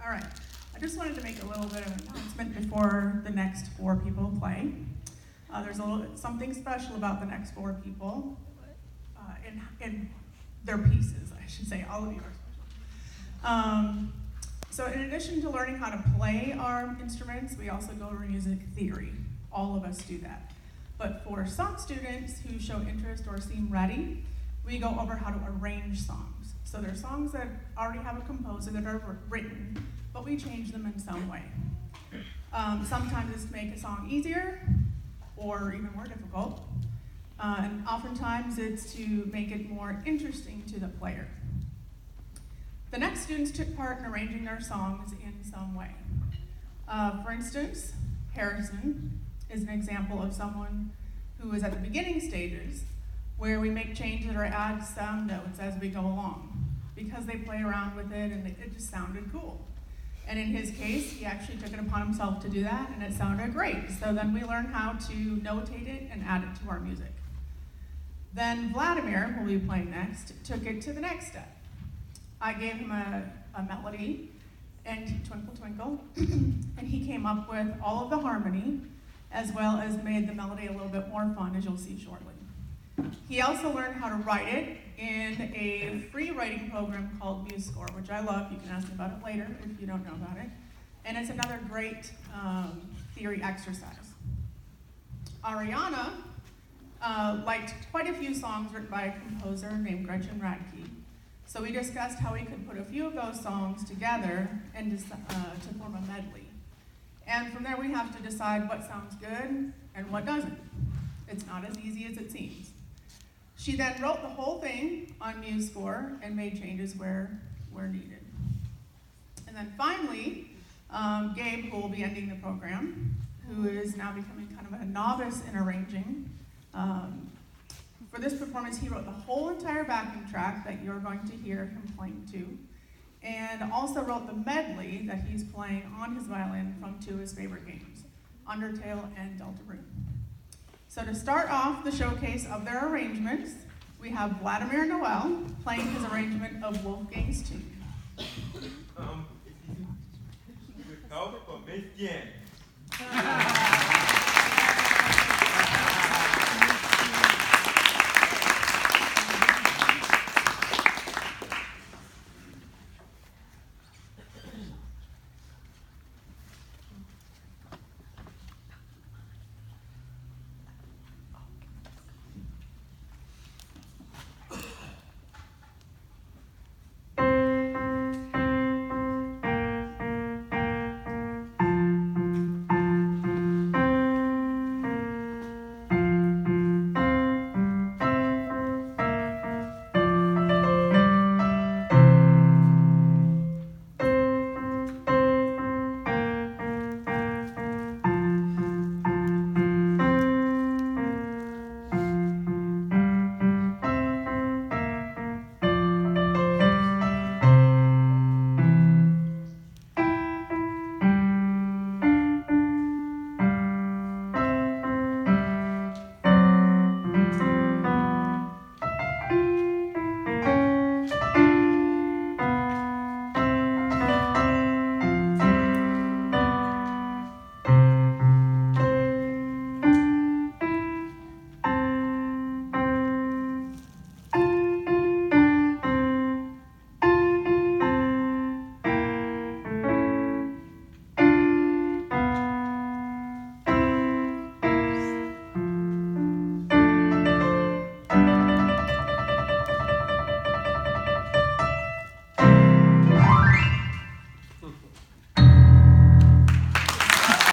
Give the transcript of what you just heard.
All right, I just wanted to make a little bit of an announcement before the next four people play. There's something special about the next four people in their pieces, I should say. All of you are special. So in addition to learning how to play our instruments, we also go over music theory. All of us do that. But for some students who show interest or seem ready, we go over how to arrange songs. So there are songs that already have a composer that are written, but we change them in some way. Sometimes it's to make a song easier or even more difficult. And oftentimes it's to make it more interesting to the player. The next students took part in arranging their songs in some way. For instance, Harrison is an example of someone who is at the beginning stages where we make changes or add sound notes as we go along because they play around with it and it just sounded cool. And in his case, he actually took it upon himself to do that and it sounded great. So then we learned how to notate it and add it to our music. Then Vladimir, who will be playing next, took it to the next step. I gave him a melody and Twinkle Twinkle, and he came up with all of the harmony as well as made the melody a little bit more fun, as you'll see shortly. He also learned how to write it in a free writing program called MuseScore, which I love. You can ask me about it later if you don't know about it. And it's another great theory exercise. Ariana liked quite a few songs written by a composer named Gretchen Radke. So we discussed how we could put a few of those songs together and to form a medley. And from there we have to decide what sounds good and what doesn't. It's not as easy as it seems. She then wrote the whole thing on MuseScore and made changes where needed. And then finally, Gabe, who will be ending the program, who is now becoming kind of a novice in arranging. For this performance, he wrote the whole entire backing track that you're going to hear him playing to, and also wrote the medley that he's playing on his violin from two of his favorite games, Undertale and Deltarune. So to start off the showcase of their arrangements, we have Vladimir Noel playing his arrangement of Wolfgang's Tune. If you could call it for Miss Jen.